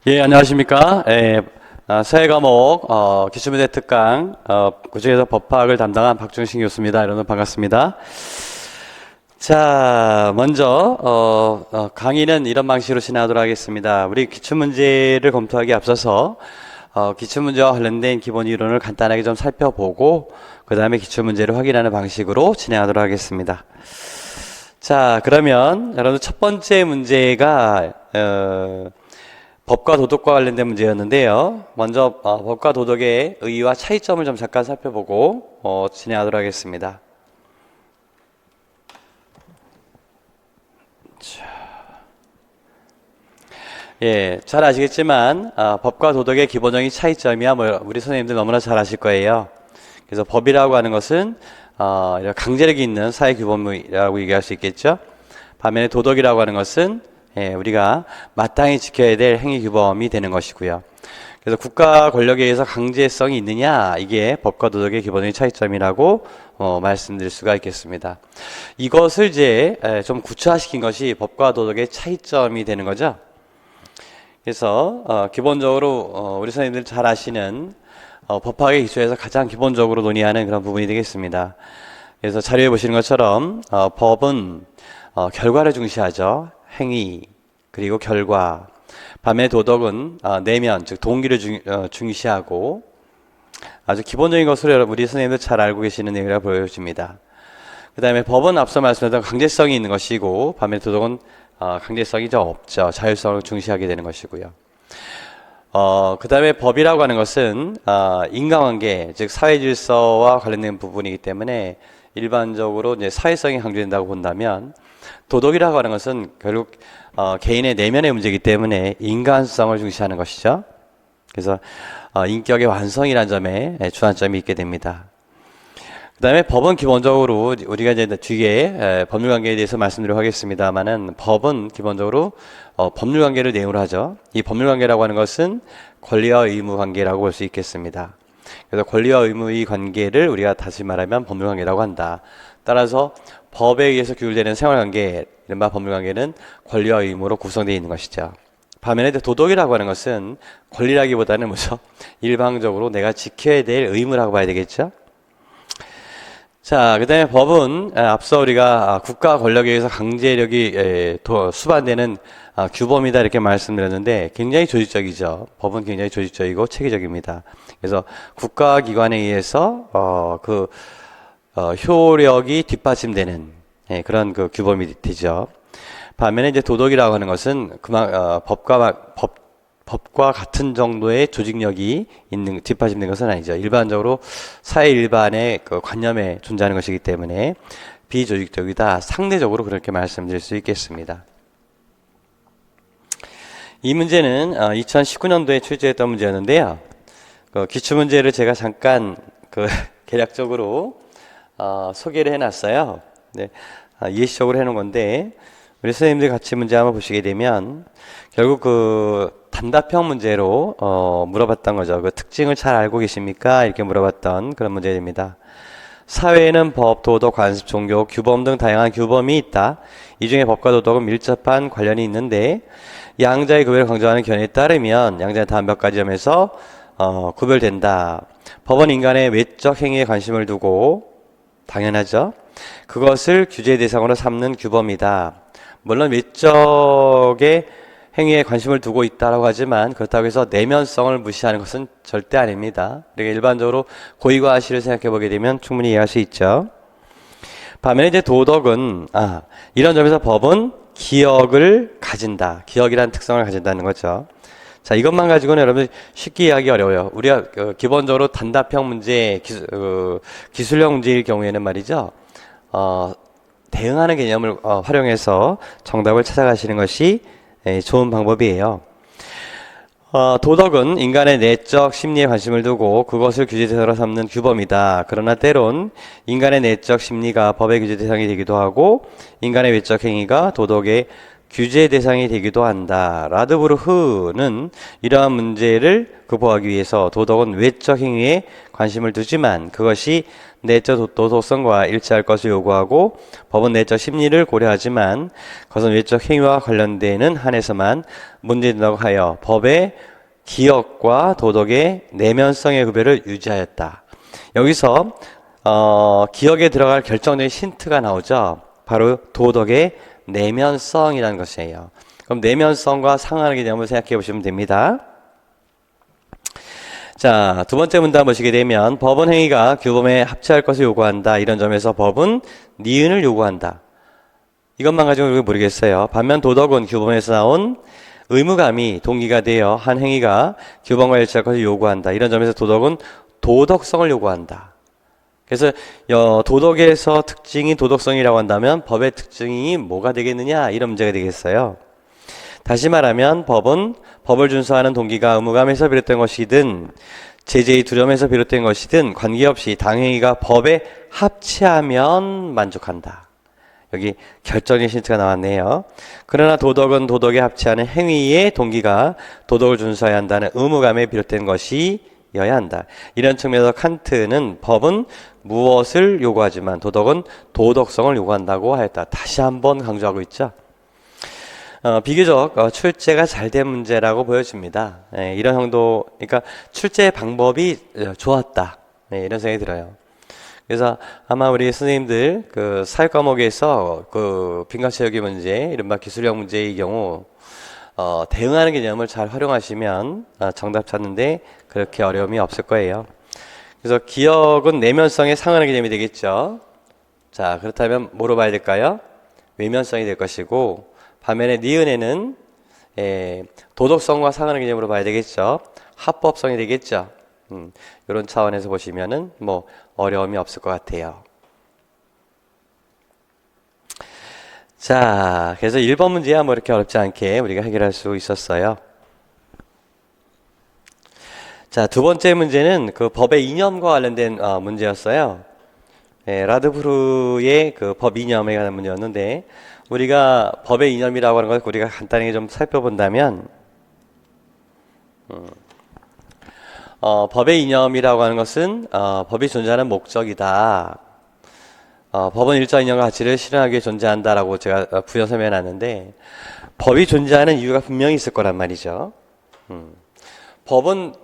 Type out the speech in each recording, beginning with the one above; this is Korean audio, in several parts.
예, 안녕하십니까. 사회 과목, 기출문제 특강, 그중에서 법학을 담당한 박중신 교수입니다. 여러분 반갑습니다. 자, 먼저, 강의는 이런 방식으로 진행하도록 하겠습니다. 우리 기출문제를 검토하기 앞서서, 기출문제와 관련된 기본 이론을 간단하게 좀 살펴보고, 그 다음에 기출문제를 확인하는 방식으로 진행하도록 하겠습니다. 자, 그러면 여러분 첫 번째 문제가, 법과 도덕과 관련된 문제였는데요. 먼저 법과 도덕의 의의와 차이점을 좀 잠깐 살펴보고 진행하도록 하겠습니다. 예, 잘 아시겠지만 법과 도덕의 기본적인 차이점이야 우리 선생님들 너무나 잘 아실 거예요. 그래서 법이라고 하는 것은 강제력이 있는 사회 규범이라고 얘기할 수 있겠죠. 반면에 도덕이라고 하는 것은 우리가 마땅히 지켜야 될 행위 규범이 되는 것이고요. 그래서 국가 권력에 의해서 강제성이 있느냐, 이게 법과 도덕의 기본적인 차이점이라고 말씀드릴 수가 있겠습니다. 이것을 이제 좀 구체화시킨 것이 법과 도덕의 차이점이 되는 거죠. 그래서 기본적으로 우리 선생님들 잘 아시는 법학의 기초에서 가장 기본적으로 논의하는 그런 부분이 되겠습니다. 그래서 자료에 보시는 것처럼 법은 결과를 중시하죠. 행위 그리고 결과. 반면에 도덕은 내면 즉 동기를 중시하고 아주 기본적인 것으로 우리 선생님들 잘 알고 계시는 내용이라 보여집니다. 그 다음에 법은 앞서 말씀드렸던 강제성이 있는 것이고 반면에 도덕은 강제성이 좀 없죠. 자율성을 중시하게 되는 것이고요. 그 다음에 법이라고 하는 것은 인간관계 즉 사회질서와 관련된 부분이기 때문에 일반적으로 이제 사회성이 강조된다고 본다면 도덕이라고 하는 것은 결국 개인의 내면의 문제이기 때문에 인간성을 중시하는 것이죠. 그래서 인격의 완성이라는 점에 주안점이 있게 됩니다. 그 다음에 법은 기본적으로 우리가 이제 뒤에 법률관계에 대해서 말씀드리도록 하겠습니다만은 법은 기본적으로 법률관계를 내용으로 하죠. 이 법률관계라고 하는 것은 권리와 의무 관계라고 볼 수 있겠습니다. 그래서 권리와 의무의 관계를 우리가 다시 말하면 법률관계라고 한다. 따라서 법에 의해서 규율되는 생활관계, 이른바 법률관계는 권리와 의무로 구성되어 있는 것이죠. 반면에 도덕이라고 하는 것은 권리라기보다는 뭐죠? 일방적으로 내가 지켜야 될 의무라고 봐야 되겠죠? 자, 그 다음에 법은 앞서 우리가 국가 권력에 의해서 강제력이 수반되는 규범이다 이렇게 말씀드렸는데 굉장히 조직적이죠. 법은 굉장히 조직적이고 체계적입니다. 그래서 국가기관에 의해서 효력이 뒷받침되는 그런 그 규범이 되죠. 반면에 이제 도덕이라고 하는 것은 법과 같은 정도의 조직력이 있는 뒷받침된 것은 아니죠. 일반적으로 사회 일반의 그 관념에 존재하는 것이기 때문에 비조직적이다. 상대적으로 그렇게 말씀드릴 수 있겠습니다. 이 문제는 2019년도에 출제했던 문제였는데요. 기출문제를 제가 잠깐 개략적으로 소개를 해놨어요. 네, 예시적으로 해놓은 건데 우리 선생님들 같이 문제 한번 보시게 되면 결국 단답형 문제로 물어봤던 거죠. 그 특징을 잘 알고 계십니까? 이렇게 물어봤던 그런 문제입니다. 사회에는 법, 도덕, 관습, 종교, 규범 등 다양한 규범이 있다. 이 중에 법과 도덕은 밀접한 관련이 있는데 양자의 구별을 강조하는 견해에 따르면 양자는 다음 몇 가지 점에서 구별된다. 법은 인간의 외적 행위에 관심을 두고 당연하죠. 그것을 규제 대상으로 삼는 규범이다. 물론 외적의 행위에 관심을 두고 있다고 하지만 그렇다고 해서 내면성을 무시하는 것은 절대 아닙니다. 그러니까 일반적으로 고의과 아시를 생각해 보게 되면 충분히 이해할 수 있죠. 반면에 이제 도덕은 이런 점에서 법은 기억을 가진다. 기억이라는 특성을 가진다는 거죠. 자, 이것만 가지고는 여러분 쉽게 이해하기 어려워요. 우리가 기본적으로 단답형 문제, 기술형 문제일 경우에는 말이죠. 대응하는 개념을 활용해서 정답을 찾아가시는 것이 좋은 방법이에요. 도덕은 인간의 내적 심리에 관심을 두고 그것을 규제 대상으로 삼는 규범이다. 그러나 때론 인간의 내적 심리가 법의 규제 대상이 되기도 하고 인간의 외적 행위가 도덕의 규제 대상이 되기도 한다. 라드부르흐는 이러한 문제를 극복하기 위해서 도덕은 외적 행위에 관심을 두지만 그것이 내적 도덕성과 일치할 것을 요구하고 법은 내적 심리를 고려하지만 그것은 외적 행위와 관련되는 한에서만 문제된다고 하여 법의 기억과 도덕의 내면성의 구별을 유지하였다. 여기서 기억에 들어갈 결정적인 힌트가 나오죠. 바로 도덕의 내면성이라는 것이에요. 그럼 내면성과 상하는 개념을 생각해 보시면 됩니다. 자, 두 번째 문단 보시게 되면 법은 행위가 규범에 합치할 것을 요구한다. 이런 점에서 법은 니은을 요구한다. 이것만 가지고 우리가 모르겠어요. 반면 도덕은 규범에서 나온 의무감이 동기가 되어 한 행위가 규범과 일치할 것을 요구한다. 이런 점에서 도덕은 도덕성을 요구한다. 그래서 도덕에서 특징이 도덕성이라고 한다면 법의 특징이 뭐가 되겠느냐? 이런 문제가 되겠어요. 다시 말하면 법은 법을 준수하는 동기가 의무감에서 비롯된 것이든 제재의 두려움에서 비롯된 것이든 관계없이 당행위가 법에 합치하면 만족한다. 여기 결정의 힌트가 나왔네요. 그러나 도덕은 도덕에 합치하는 행위의 동기가 도덕을 준수해야 한다는 의무감에 비롯된 것이어야 한다. 이런 측면에서 칸트는 법은 무엇을 요구하지만 도덕은 도덕성을 요구한다고 하였다. 다시 한번 강조하고 있죠. 비교적 출제가 잘 된 문제라고 보여집니다. 이런 형도, 그러니까 출제 방법이 좋았다. 이런 생각이 들어요. 그래서 아마 우리 선생님들 그 사회 과목에서 그 빈칸채우기 문제, 이른바 기술형 문제의 경우 대응하는 개념을 잘 활용하시면 정답 찾는데 그렇게 어려움이 없을 거예요. 그래서 기억은 내면성에 상하는 개념이 되겠죠. 자, 그렇다면 뭐로 봐야 될까요? 외면성이 될 것이고, 반면에 니은에는 도덕성과 상하는 개념으로 봐야 되겠죠. 합법성이 되겠죠. 이런 차원에서 보시면은 뭐 어려움이 없을 것 같아요. 자, 그래서 1번 문제야 뭐 이렇게 어렵지 않게 우리가 해결할 수 있었어요. 자, 두 번째 문제는 그 법의 이념과 관련된 문제였어요. 라드부르의 그 법 이념에 관한 문제였는데, 우리가 법의 이념이라고 하는 것을 우리가 간단히 좀 살펴본다면, 법의 이념이라고 하는 것은 법이 존재하는 목적이다. 법은 일정 이념과 가치를 실현하기 위해 존재한다라고 제가 부연 설명해 놨는데, 법이 존재하는 이유가 분명히 있을 거란 말이죠. 법은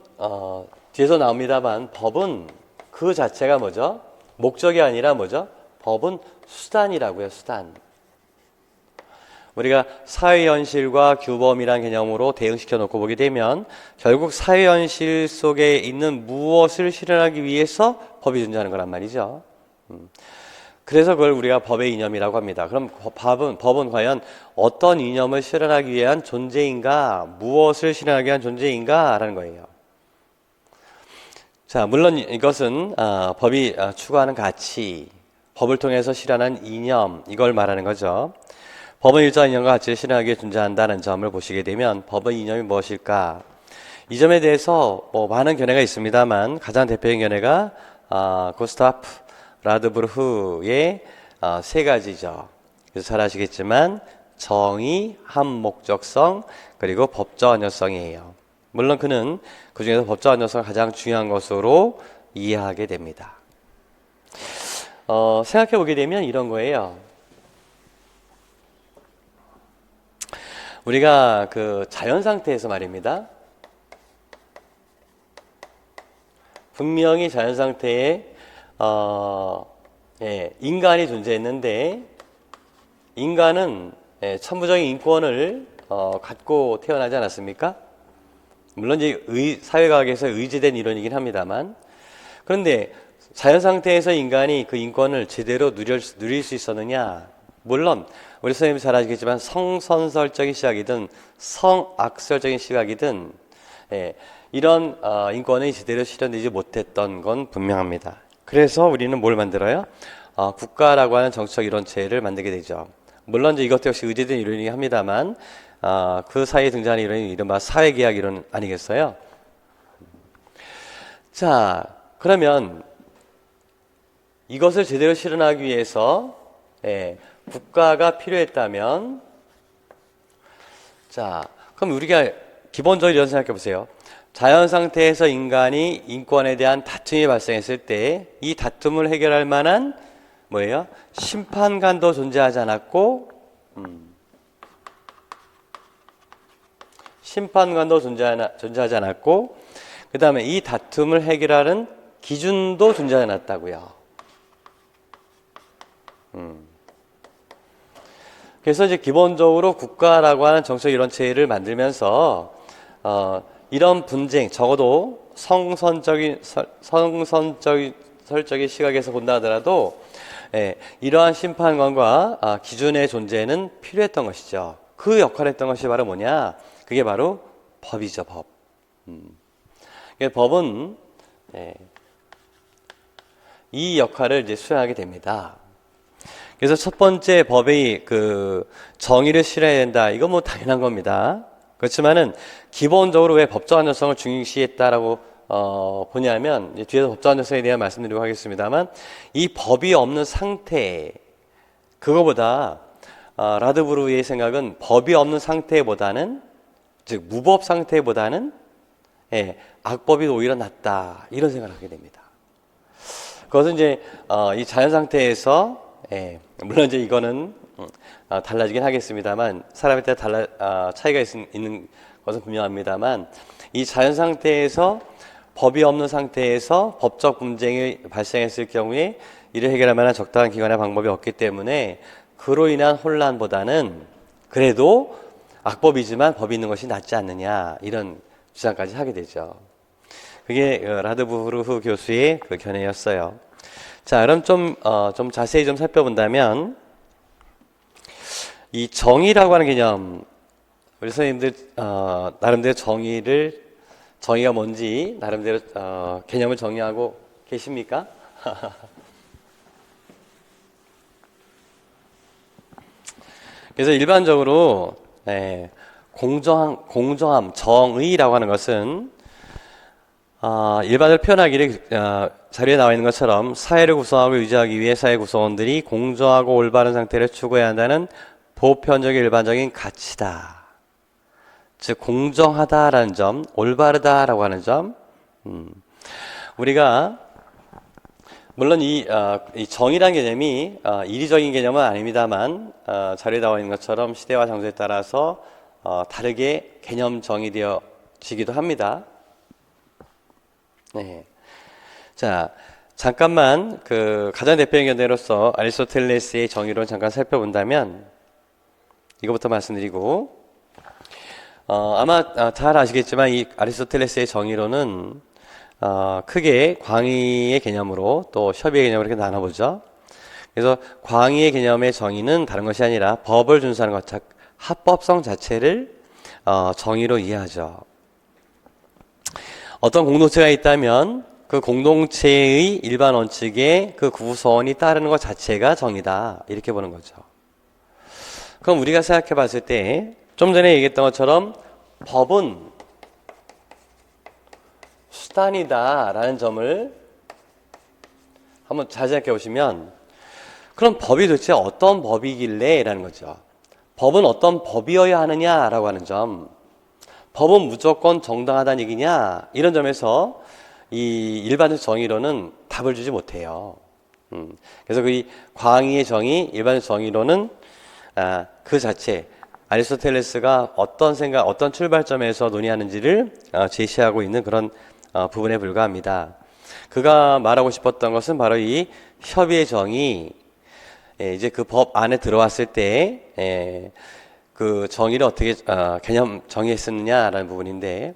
뒤에서 나옵니다만, 법은 그 자체가 뭐죠? 목적이 아니라 뭐죠? 법은 수단이라고요, 수단. 우리가 사회현실과 규범이란 개념으로 대응시켜 놓고 보게 되면 결국 사회현실 속에 있는 무엇을 실현하기 위해서 법이 존재하는 거란 말이죠. 그래서 그걸 우리가 법의 이념이라고 합니다. 그럼 법은 과연 어떤 이념을 실현하기 위한 존재인가? 무엇을 실현하기 위한 존재인가? 라는 거예요. 자, 물론 이것은 법이 추구하는 가치, 법을 통해서 실현한 이념, 이걸 말하는 거죠. 법은 일정한 이념과 가치를 실현하기 위해 존재한다는 점을 보시게 되면 법의 이념이 무엇일까? 이 점에 대해서 뭐 많은 견해가 있습니다만 가장 대표적인 견해가 구스타프 라드부르흐의 세 가지죠. 그래서 잘 아시겠지만 정의, 합목적성, 그리고 법적 안정성이에요. 물론 그는 그 중에서 법적 안정성을 가장 중요한 것으로 이해하게 됩니다. 생각해 보게 되면 이런 거예요. 우리가 그 자연 상태에서 말입니다. 분명히 자연 상태에 인간이 존재했는데 인간은 천부적인 인권을 갖고 태어나지 않았습니까? 물론 이제 사회과학에서 의지된 이론이긴 합니다만, 그런데 자연 상태에서 인간이 그 인권을 제대로 누릴 수 있었느냐? 물론 우리 선생님이 잘 아시겠지만 성선설적인 시각이든 성악설적인 시각이든 이런 인권이 제대로 실현되지 못했던 건 분명합니다. 그래서 우리는 뭘 만들어요? 국가라고 하는 정치적 이론체를 만들게 되죠. 물론 이제 이것도 역시 의지된 이론이긴 합니다만 그 사이에 등장하는 이론이 이른바 사회계약 이론 아니겠어요? 자, 그러면 이것을 제대로 실현하기 위해서 국가가 필요했다면 자, 그럼 우리가 기본적으로 이런 생각해 보세요. 자연 상태에서 인간이 인권에 대한 다툼이 발생했을 때 이 다툼을 해결할 만한 뭐예요? 심판관도 존재하지 않았고, 심판관도 존재하지 않았고, 그 다음에 이 다툼을 해결하는 기준도 존재하지 않았다고요. 그래서 이제 기본적으로 국가라고 하는 정책 이론 체계를 만들면서 이런 분쟁, 적어도 성선적인 시각에서 본다 하더라도 이러한 심판관과 기준의 존재는 필요했던 것이죠. 그 역할을 했던 것이 바로 뭐냐? 그게 바로 법이죠, 법. 법은 이 역할을 이제 수행하게 됩니다. 그래서 첫 번째 법의 그 정의를 실현해야 된다. 이건 뭐 당연한 겁니다. 그렇지만은 기본적으로 왜 법적 안정성을 중시했다라고 보냐면 이제 뒤에서 법적 안정성에 대한 말씀드리고 하겠습니다만 이 법이 없는 상태 그거보다 라드부르의 생각은 법이 없는 상태보다는 즉 무법 상태보다는 악법이 오히려 낫다 이런 생각을 하게 됩니다. 그것은 이제 이 자연 상태에서 물론 이제 이거는 달라지긴 하겠습니다만 사람에 따라 차이가 있는 것은 분명합니다만 이 자연 상태에서 법이 없는 상태에서 법적 분쟁이 발생했을 경우에 이를 해결할 만한 적당한 기관의 방법이 없기 때문에 그로 인한 혼란보다는 그래도 악법이지만 법이 있는 것이 낫지 않느냐 이런 주장까지 하게 되죠. 그게 라드부르흐 교수의 그 견해였어요. 자, 그럼 좀 자세히 좀 살펴본다면 이 정의라고 하는 개념 우리 선생님들 나름대로 정의가 뭔지 나름대로 개념을 정의하고 계십니까? 그래서 일반적으로 공정함, 정의라고 하는 것은 일반을 표현하기를 자료에 나와 있는 것처럼 사회를 구성하고 유지하기 위해 사회 구성원들이 공정하고 올바른 상태를 추구해야 한다는 보편적인 일반적인 가치다. 즉 공정하다라는 점, 올바르다라고 하는 점. 우리가 물론 이 정의라는 개념이 이리적인 개념은 아닙니다만 자료에 나와 있는 것처럼 시대와 장소에 따라서 다르게 개념 정의되어지기도 합니다. 네. 자, 잠깐만 그 가장 대표적인 견해로서 아리스토텔레스의 정의론 잠깐 살펴본다면 이거부터 말씀드리고 아마 잘 아시겠지만 이 아리스토텔레스의 정의론은 크게 광의의 개념으로 또 협의의 개념으로 이렇게 나눠보죠. 그래서 광의의 개념의 정의는 다른 것이 아니라 법을 준수하는 것, 즉 합법성 자체를 정의로 이해하죠. 어떤 공동체가 있다면 그 공동체의 일반 원칙에 그 구성원이 따르는 것 자체가 정의다 이렇게 보는 거죠. 그럼 우리가 생각해 봤을 때 좀 전에 얘기했던 것처럼 법은 수단이다 라는 점을 한번 잘 생각해 보시면 그럼 법이 도대체 어떤 법이길래 라는 거죠. 법은 어떤 법이어야 하느냐 라고 하는 점, 법은 무조건 정당하다는 얘기냐 이런 점에서 이 일반적 정의론은 답을 주지 못해요. 그래서 그 광의의 정의, 일반적 정의론은 그 자체 아리스토텔레스가 어떤 출발점에서 논의하는지를 제시하고 있는 그런 부분에 불과합니다. 그가 말하고 싶었던 것은 바로 이 협의의 정의, 이제 그 법 안에 들어왔을 때 그 정의를 어떻게 개념 정의했느냐라는 부분인데,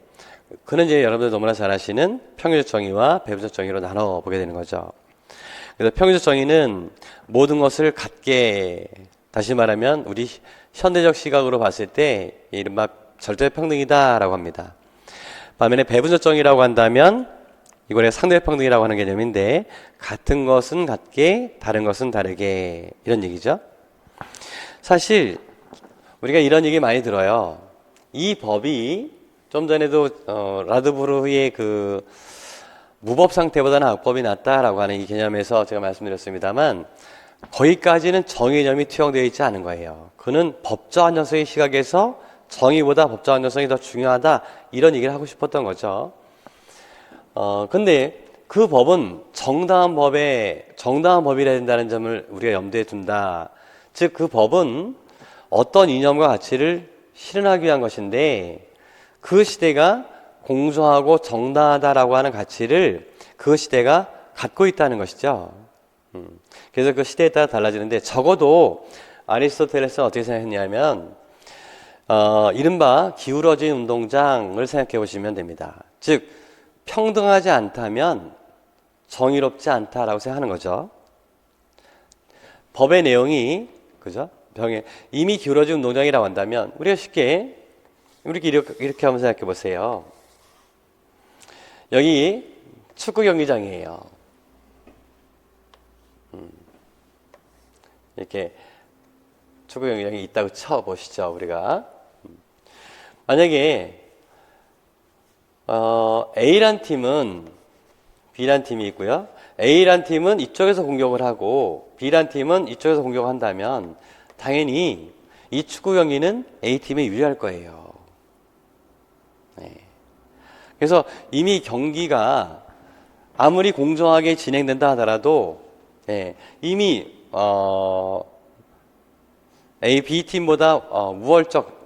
그는 이제 여러분들 너무나 잘 아시는 평균적 정의와 배분적 정의로 나눠 보게 되는 거죠. 그래서 평균적 정의는 모든 것을 같게, 다시 말하면 우리 현대적 시각으로 봤을 때 이른바 절대 평등이다라고 합니다. 반면에 배분적 정의라고 한다면 이거는 상대 평등이라고 하는 개념인데, 같은 것은 같게 다른 것은 다르게 이런 얘기죠. 사실 우리가 이런 얘기 많이 들어요. 이 법이 좀 전에도 라드부르의 그 무법 상태보다는 악법이 낫다라고 하는 이 개념에서 제가 말씀드렸습니다만, 거기까지는 정의 개념이 투영되어 있지 않은 거예요. 그는 법적 안정성의 시각에서 정의보다 법적 안정성이 더 중요하다, 이런 얘기를 하고 싶었던 거죠. 근데 그 법은 정당한 법이라야 된다는 점을 우리가 염두에 둔다. 즉, 그 법은 어떤 이념과 가치를 실현하기 위한 것인데, 그 시대가 공정하고 정당하다라고 하는 가치를 그 시대가 갖고 있다는 것이죠. 그래서 그 시대에 따라 달라지는데, 적어도 아리스토텔레스는 어떻게 생각했냐면, 이른바 기울어진 운동장을 생각해 보시면 됩니다. 즉, 평등하지 않다면 정의롭지 않다라고 생각하는 거죠. 법의 내용이, 그죠? 이미 기울어진 운동장이라고 한다면, 우리가 쉽게, 이렇게 한번 생각해 보세요. 여기 축구 경기장이에요. 이렇게 축구 경기장이 있다고 쳐보시죠, 우리가. 만약에 A란 팀은 B란 팀이 있고요. A란 팀은 이쪽에서 공격을 하고 B란 팀은 이쪽에서 공격을 한다면 당연히 이 축구 경기는 A팀에 유리할 거예요. 네. 그래서 이미 경기가 아무리 공정하게 진행된다 하더라도 이미 A, B팀보다 우월적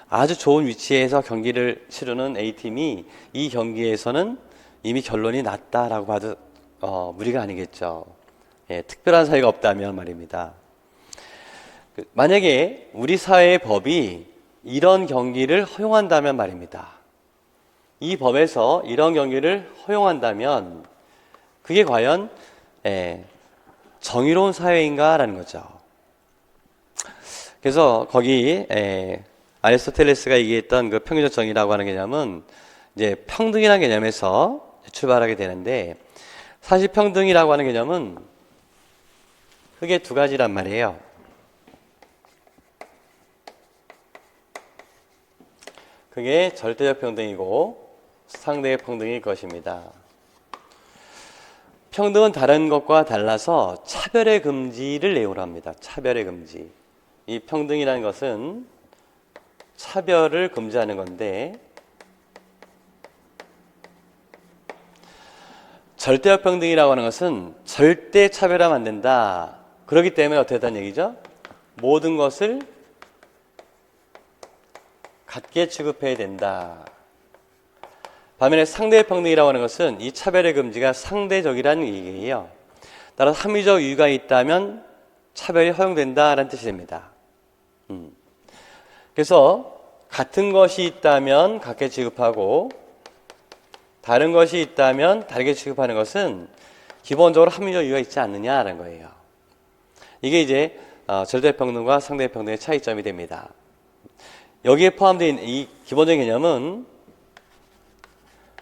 아주 좋은 위치에서 경기를 치르는 A팀이 이 경기에서는 이미 결론이 났다라고 봐도 무리가 아니겠죠. 특별한 사유가 없다면 말입니다. 만약에 우리 사회의 법이 이런 경기를 허용한다면 말입니다. 이 법에서 이런 경기를 허용한다면 그게 과연 정의로운 사회인가라는 거죠. 그래서 거기 아리스토텔레스가 얘기했던 그 평균적 정의라고 하는 개념은 이제 평등이라는 개념에서 출발하게 되는데, 사실 평등이라고 하는 개념은 크게 두 가지란 말이에요. 그게 절대적 평등이고 상대적 평등일 것입니다. 평등은 다른 것과 달라서 차별의 금지를 내용으로 합니다. 차별의 금지. 이 평등이라는 것은 차별을 금지하는 건데, 절대적 평등이라고 하는 것은 절대 차별하면 안 된다. 그렇기 때문에 어떻게 했다는 얘기죠? 모든 것을 같게 취급해야 된다. 반면에 상대적 평등이라고 하는 것은 이 차별의 금지가 상대적이라는 얘기예요. 따라서 합리적 이유가 있다면 차별이 허용된다라는 뜻이 됩니다. 그래서 같은 것이 있다면 같게 취급하고 다른 것이 있다면 다르게 취급하는 것은 기본적으로 합리적 이유가 있지 않느냐라는 거예요. 이게 이제 절대평등과 상대평등의 차이점이 됩니다. 여기에 포함되어 있는 이 기본적인 개념은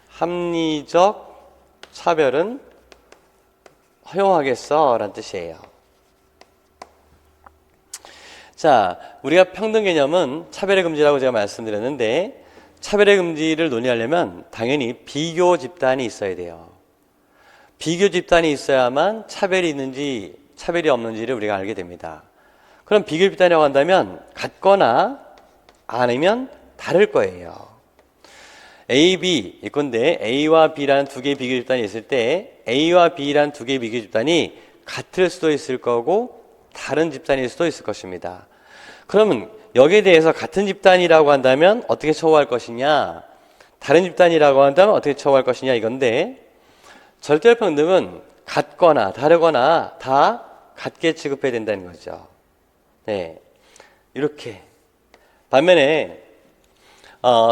합리적 차별은 허용하겠어 라는 뜻이에요. 자, 우리가 평등 개념은 차별의 금지라고 제가 말씀드렸는데, 차별의 금지를 논의하려면 당연히 비교 집단이 있어야 돼요. 비교 집단이 있어야만 차별이 있는지 차별이 없는지를 우리가 알게 됩니다. 그럼 비교 집단이라고 한다면 같거나 아니면 다를 거예요. A, B 이건데 A와 B라는 두 개의 비교 집단이 있을 때 A와 B라는 두 개의 비교 집단이 같을 수도 있을 거고 다른 집단일 수도 있을 것입니다. 그러면 여기에 대해서 같은 집단이라고 한다면 어떻게 처우할 것이냐, 다른 집단이라고 한다면 어떻게 처우할 것이냐 이건데, 절대적 평등은 같거나 다르거나 다 같게 취급해야 된다는 거죠. 네, 이렇게. 반면에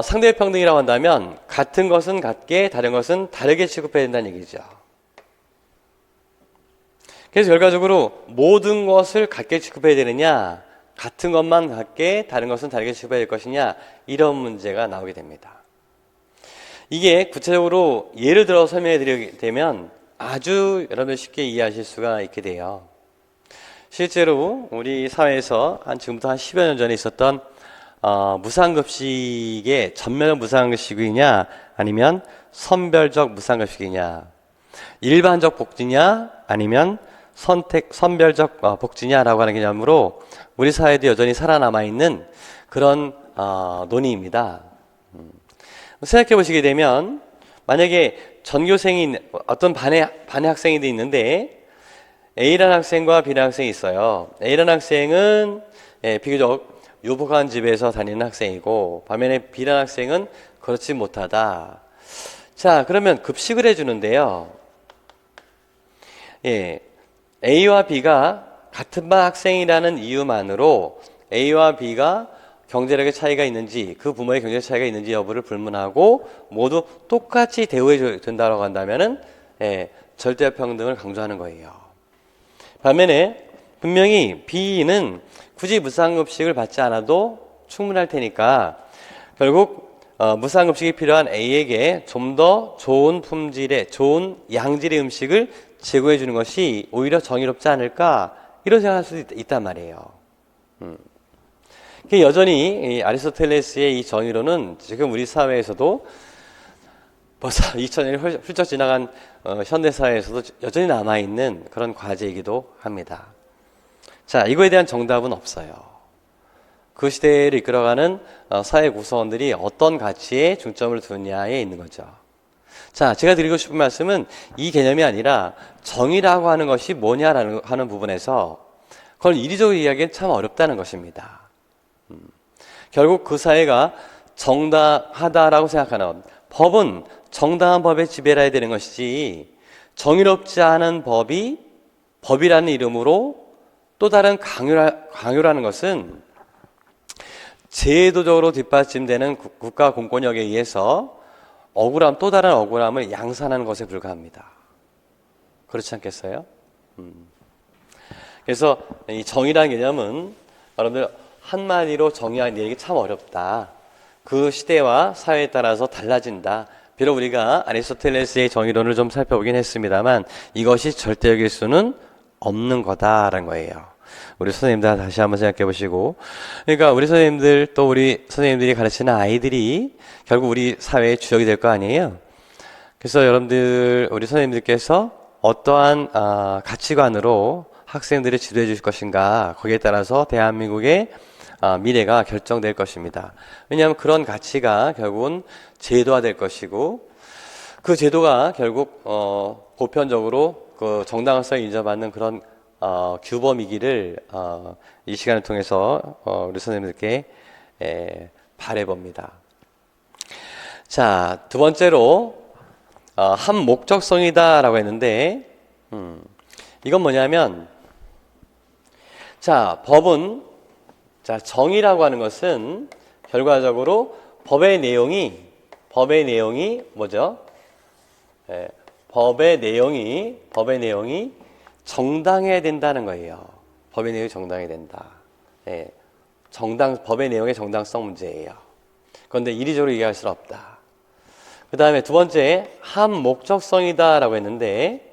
상대적 평등이라고 한다면 같은 것은 같게 다른 것은 다르게 취급해야 된다는 얘기죠. 그래서 결과적으로 모든 것을 같게 취급해야 되느냐, 같은 것만 같게 다른 것은 다르게 취급해야 될 것이냐, 이런 문제가 나오게 됩니다. 이게 구체적으로 예를 들어 설명해 드리게 되면 아주 여러분들 쉽게 이해하실 수가 있게 돼요. 실제로 우리 사회에서 지금부터 한 10여 년 전에 있었던 무상급식의 전면적 무상급식이냐 아니면 선별적 무상급식이냐, 일반적 복지냐 아니면 선별적 복지냐라고 하는 개념으로 우리 사회도 여전히 살아남아 있는 그런 논의입니다. 생각해 보시게 되면 만약에 전교생이 어떤 반에 학생이 있는데 A라는 학생과 B라는 학생이 있어요. A라는 학생은 비교적 유복한 집에서 다니는 학생이고 반면에 B라는 학생은 그렇지 못하다. 자, 그러면 급식을 해주는데요. A와 B가 같은 반 학생이라는 이유만으로 A와 B가 경제력의 차이가 있는지 그 부모의 경제력 차이가 있는지 여부를 불문하고 모두 똑같이 대우해 준다고 한다면은 절대 평등을 강조하는 거예요. 반면에 분명히 B는 굳이 무상급식을 받지 않아도 충분할 테니까 결국 무상급식이 필요한 A에게 좀 더 좋은 품질의 좋은 양질의 음식을 제공해 주는 것이 오히려 정의롭지 않을까 이런 생각할 수도 있단 말이에요. 여전히 이 아리스토텔레스의 이 정의론은 지금 우리 사회에서도 벌써 2000년이 훌쩍 지나간 현대사회에서도 여전히 남아있는 그런 과제이기도 합니다. 자, 이거에 대한 정답은 없어요. 그 시대를 이끌어가는 사회 구성원들이 어떤 가치에 중점을 두느냐에 있는 거죠. 자, 제가 드리고 싶은 말씀은 이 개념이 아니라 정의라고 하는 것이 뭐냐라는 하는 부분에서 그걸 이리저리 이야기하기는 참 어렵다는 것입니다. 결국 그 사회가 정당하다라고 생각하는 법은 정당한 법에 지배해야 되는 것이지 정의롭지 않은 법이 법이라는 이름으로 또 다른 강요라는 것은 제도적으로 뒷받침되는 국가 공권력에 의해서 또 다른 억울함을 양산하는 것에 불과합니다. 그렇지 않겠어요? 그래서 이 정의라는 개념은 여러분들 한마디로 정의하기 참 어렵다. 그 시대와 사회에 따라서 달라진다. 비록 우리가 아리스토텔레스의 정의론을 좀 살펴보긴 했습니다만 이것이 절대적일 수는 없는 거다라는 거예요. 우리 선생님들 다시 한번 생각해 보시고, 그러니까 우리 선생님들 또 우리 선생님들이 가르치는 아이들이 결국 우리 사회의 주역이 될 거 아니에요. 그래서 여러분들 우리 선생님들께서 어떠한 가치관으로 학생들을 지도해 주실 것인가, 거기에 따라서 대한민국의 미래가 결정될 것입니다. 왜냐하면 그런 가치가 결국은 제도화 될 것이고 그 제도가 결국 보편적으로 그 정당성을 인정받는 그런 규범이기를 이 시간을 통해서 우리 선생님들께 바라봅니다. 자, 두 번째로 한 목적성이다라고 했는데 이건 뭐냐면 자, 법은 정의라고 하는 것은 결과적으로 법의 내용이 뭐죠? 법의 내용이 정당해야 된다는 거예요. 법의 내용이 정당해야 된다. 법의 내용의 정당성 문제예요. 그런데 이리저리 얘기할 수는 없다. 그 다음에 두 번째, 한 목적성이다라고 했는데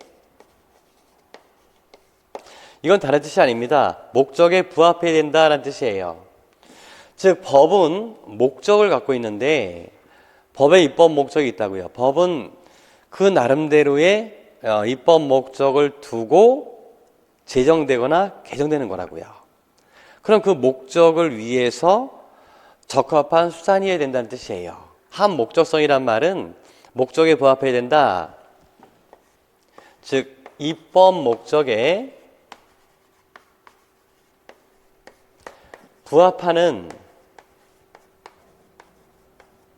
이건 다른 뜻이 아닙니다. 목적에 부합해야 된다라는 뜻이에요. 즉 법은 목적을 갖고 있는데 법의 입법 목적이 있다고요. 법은 그 나름대로의 입법 목적을 두고 제정되거나 개정되는 거라고요. 그럼 그 목적을 위해서 적합한 수단이어야 된다는 뜻이에요. 한 목적성이란 말은 목적에 부합해야 된다. 즉 입법 목적에 부합하는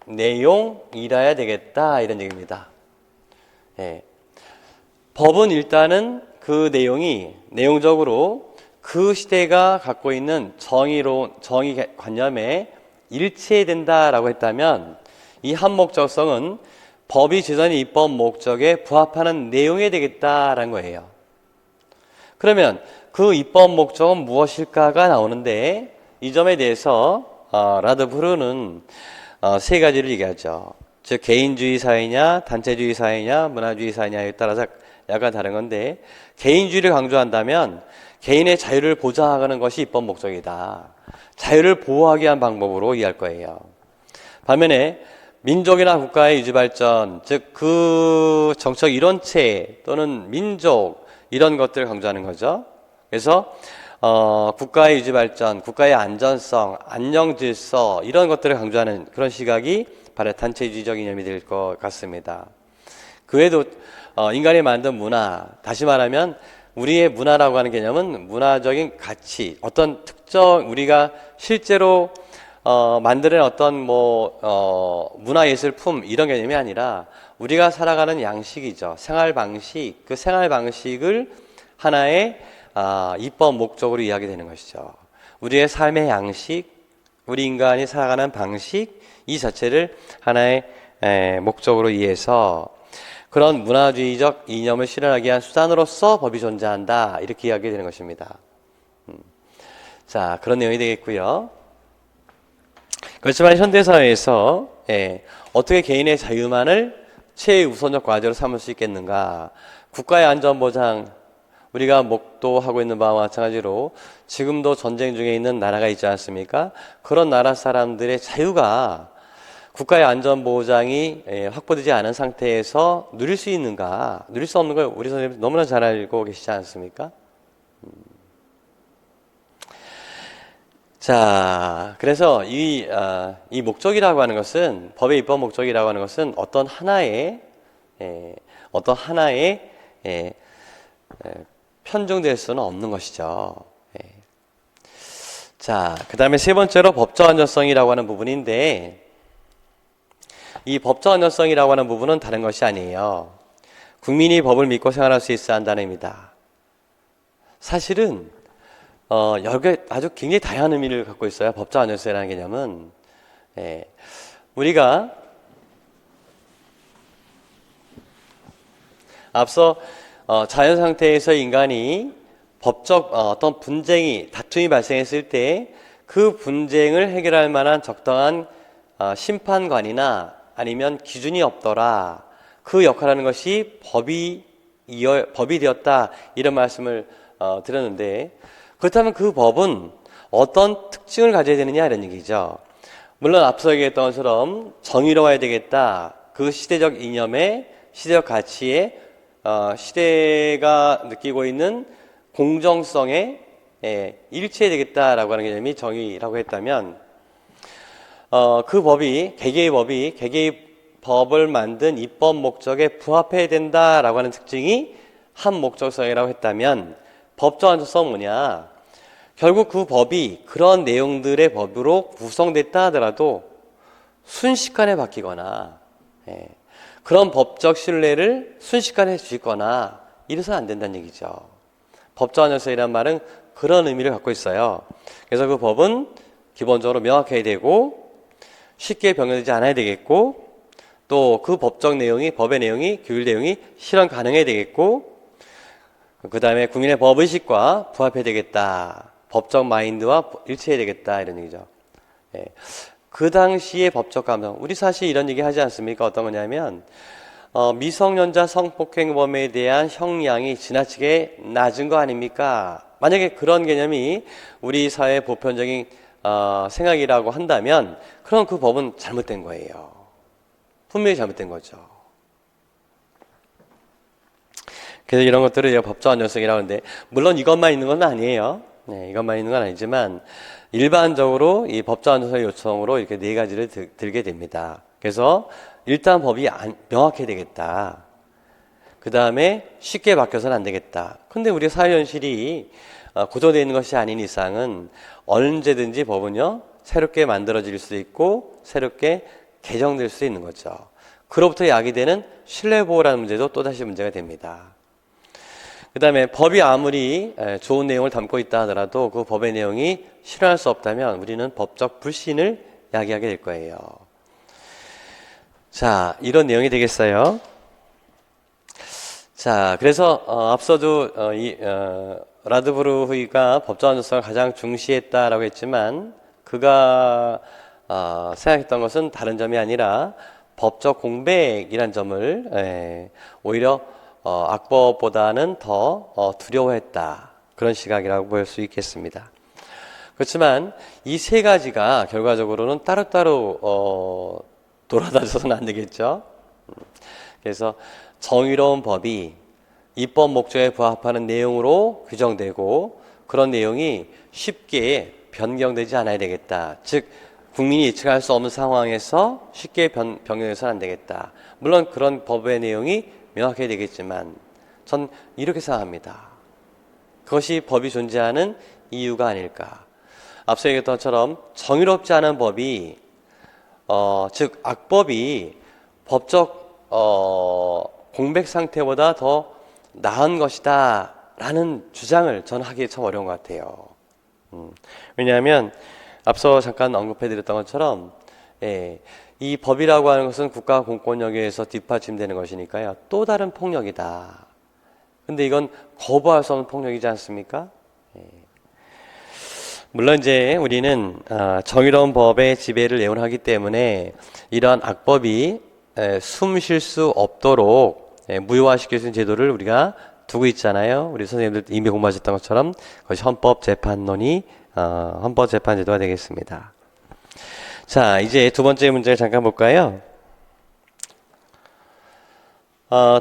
내용이라야 되겠다 이런 얘기입니다. 법은 일단은 그 내용적으로 그 시대가 갖고 있는 정의 관념에 일치해야 된다라고 했다면 이 한목적성은 법이 제정한 입법 목적에 부합하는 내용이 되겠다라는 거예요. 그러면 그 입법 목적은 무엇일까가 나오는데 이 점에 대해서 라드브르는 세 가지를 얘기하죠. 즉 개인주의 사회냐, 단체주의 사회냐, 문화주의 사회냐에 따라서 약간 다른 건데 개인주의를 강조한다면 개인의 자유를 보장하는 것이 입법 목적이다. 자유를 보호하기 위한 방법으로 이해할 거예요. 반면에 민족이나 국가의 유지 발전, 즉 그 정책 이론체 또는 민족 이런 것들을 강조하는 거죠. 그래서 국가의 유지 발전, 국가의 안전성, 안녕 질서 이런 것들을 강조하는 그런 시각이 바로 단체주의적 이념이 될 것 같습니다. 그 외에도 인간이 만든 문화, 다시 말하면 우리의 문화라고 하는 개념은 문화적인 가치, 어떤 특정 우리가 실제로 만드는 어떤 문화예술품 이런 개념이 아니라 우리가 살아가는 양식이죠. 생활 방식, 그 생활 방식을 하나의 입법 목적으로 이해하게 되는 것이죠. 우리의 삶의 양식, 우리 인간이 살아가는 방식 이 자체를 하나의 목적으로 이해해서 그런 문화주의적 이념을 실현하기 위한 수단으로서 법이 존재한다 이렇게 이해하게 되는 것입니다. 자, 그런 내용이 되겠고요. 그렇지만 현대사회에서 어떻게 개인의 자유만을 최우선적 과제로 삼을 수 있겠는가? 국가의 안전보장, 우리가 목도하고 있는 바와 마찬가지로 지금도 전쟁 중에 있는 나라가 있지 않습니까? 그런 나라 사람들의 자유가 국가의 안전보장이 확보되지 않은 상태에서 누릴 수 있는가? 누릴 수 없는 걸 우리 선생님 너무나 잘 알고 계시지 않습니까? 자, 그래서 이 목적이라고 하는 것은, 법의 입법 목적이라고 하는 것은 어떤 하나의 편중될 수는 없는 것이죠. 자, 그 다음에 세 번째로 법적 안전성이라고 하는 부분인데, 이 법적 안전성이라고 하는 부분은 다른 것이 아니에요. 국민이 법을 믿고 생활할 수 있어야 한다는 의미다. 사실은 여기 아주 굉장히 다양한 의미를 갖고 있어요. 법적 안전성이라는 개념은. 우리가 앞서 자연 상태에서 인간이 법적 어떤 분쟁이, 다툼이 발생했을 때 그 분쟁을 해결할 만한 적당한 심판관이나 아니면 기준이 없더라. 그 역할하는 것이 법이 되었다. 이런 말씀을 드렸는데, 그렇다면 그 법은 어떤 특징을 가져야 되느냐 이런 얘기죠. 물론 앞서 얘기했던 것처럼 정의로워야 되겠다. 그 시대적 이념에, 시대적 가치에 시대가 느끼고 있는 공정성에 일치해야 되겠다라고 하는 개념이 정의라고 했다면, 그 법이, 개개의 법을 만든 입법 목적에 부합해야 된다라고 하는 특징이 한 목적성이라고 했다면, 법적 안전성은 뭐냐? 결국 그 법이 그런 내용들의 법으로 구성됐다 하더라도 순식간에 바뀌거나 그런 법적 신뢰를 순식간에 주거나 이래서는 안 된다는 얘기죠. 법적 안전성이라는 말은 그런 의미를 갖고 있어요. 그래서 그 법은 기본적으로 명확해야 되고 쉽게 변경되지 않아야 되겠고, 또 그 법적 내용이, 법의 내용이, 규율 내용이 실현 가능해야 되겠고, 그 다음에 국민의 법의식과 부합해야 되겠다. 법적 마인드와 일치해야 되겠다. 이런 얘기죠. 그 당시의 법적 감성. 우리 사실 이런 얘기 하지 않습니까? 어떤 거냐면, 미성년자 성폭행범에 대한 형량이 지나치게 낮은 거 아닙니까? 만약에 그런 개념이 우리 사회의 보편적인 생각이라고 한다면, 그럼 그 법은 잘못된 거예요. 분명히 잘못된 거죠. 그래서 이런 것들을 법적 안전성이라고 하는데, 물론 이것만 있는 건 아니에요. 이것만 있는 건 아니지만 일반적으로 이 법적 안전성 요청으로 이렇게 네 가지를 들게 됩니다. 그래서 일단 법이 명확해야 되겠다. 그 다음에 쉽게 바뀌어서는 안 되겠다. 근데 우리 사회 현실이 고정되어 있는 것이 아닌 이상은 언제든지 법은요 새롭게 만들어질 수 있고 새롭게 개정될 수 있는 거죠. 그로부터 야기되는 신뢰보호라는 문제도 또다시 문제가 됩니다. 그 다음에 법이 아무리 좋은 내용을 담고 있다 하더라도 그 법의 내용이 실현할 수 없다면 우리는 법적 불신을 야기하게 될 거예요. 자, 이런 내용이 되겠어요. 자, 그래서 앞서도 라드부르흐가 법적 안전성을 가장 중시했다라고 했지만 그가 생각했던 것은 다른 점이 아니라 법적 공백이라는 점을 오히려 악법보다는 더 두려워했다. 그런 시각이라고 볼 수 있겠습니다. 그렇지만 이 세 가지가 결과적으로는 따로따로 돌아다녀서는 안 되겠죠. 그래서 정의로운 법이 입법 목적에 부합하는 내용으로 규정되고 그런 내용이 쉽게 변경되지 않아야 되겠다. 즉 국민이 예측할 수 없는 상황에서 쉽게 변경해서는 안 되겠다. 물론 그런 법의 내용이 명확해야 되겠지만 전 이렇게 생각합니다. 그것이 법이 존재하는 이유가 아닐까. 앞서 얘기했던 것처럼 정의롭지 않은 법이 즉 악법이 법적 공백 상태보다 더 나은 것이다 라는 주장을 저는 하기 참 어려운 것 같아요. 왜냐하면 앞서 잠깐 언급해드렸던 것처럼 이 법이라고 하는 것은 국가 공권력에 의해서 뒷받침되는 것이니까요. 또 다른 폭력이다. 근데 이건 거부할 수 없는 폭력이지 않습니까? 물론 이제 우리는 정의로운 법의 지배를 예언하기 때문에 이러한 악법이 숨 쉴 수 없도록 무효화시킬 수 있는 제도를 우리가 두고 있잖아요. 우리 선생님들 이미 공부하셨던 것처럼 그것이 헌법재판론이 헌법재판제도가 되겠습니다. 자, 이제 두 번째 문제를 잠깐 볼까요?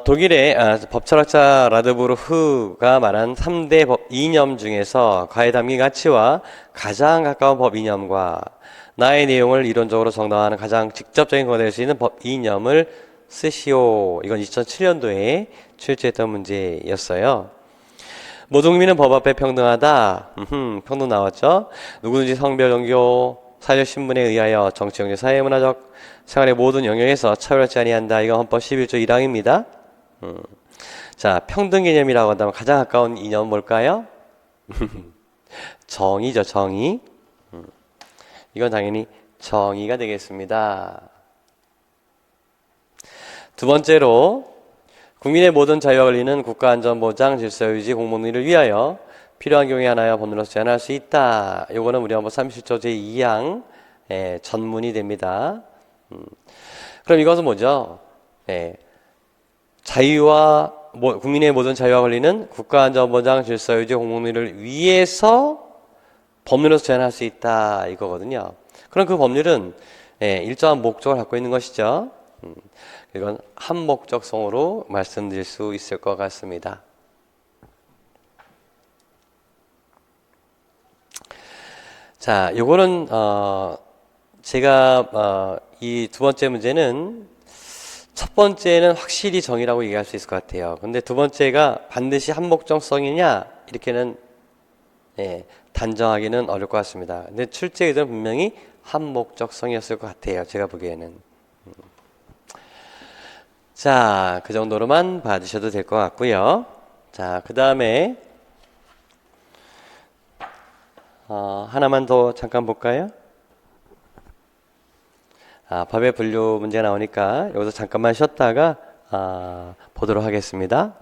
독일의 법철학자 라드부르흐가 말한 3대 법 이념 중에서 과에 담긴 가치와 가장 가까운 법 이념과 나의 내용을 이론적으로 정당화하는 가장 직접적인 거가 될 수 있는 법 이념을 쓰시오. 이건 2007년도에 출제했던 문제였어요. 모든 국민은 법 앞에 평등하다. 평등 나왔죠. 누구든지 성별, 종교, 사회적 신분에 의하여 정치, 경제, 사회, 문화적 생활의 모든 영역에서 차별하지 아니한다. 이건 헌법 11조 1항입니다. 자, 평등 개념이라고 한다면 가장 가까운 이념은 뭘까요? 정의죠, 정의. 이건 당연히 정의가 되겠습니다. 두 번째로 국민의 모든 자유와 권리는 국가안전보장, 질서유지, 공공의를 위하여 필요한 경우에 하나여 법률로서 제한할 수 있다. 요거는 우리 헌법 37조 제2항 전문이 됩니다. 그럼 이것은 뭐죠? 자유와 국민의 모든 자유와 권리는 국가안전보장, 질서유지, 공공의를 위해서 법률로서 제한할 수 있다 이거거든요. 그럼 그 법률은 일정한 목적을 갖고 있는 것이죠. 이건 한목적성으로 말씀드릴 수 있을 것 같습니다. 자, 요거는 제가 이 두 번째 문제는 첫 번째는 확실히 정의라고 얘기할 수 있을 것 같아요. 근데 두 번째가 반드시 한목적성이냐 이렇게는 단정하기는 어려울 것 같습니다. 근데 출제 의도는 분명히 한목적성이었을 것 같아요. 제가 보기에는. 자, 그 정도로만 봐주셔도 될 것 같고요. 자, 그 다음에 하나만 더 잠깐 볼까요? 법의 분류 문제가 나오니까 여기서 잠깐만 쉬었다가 보도록 하겠습니다.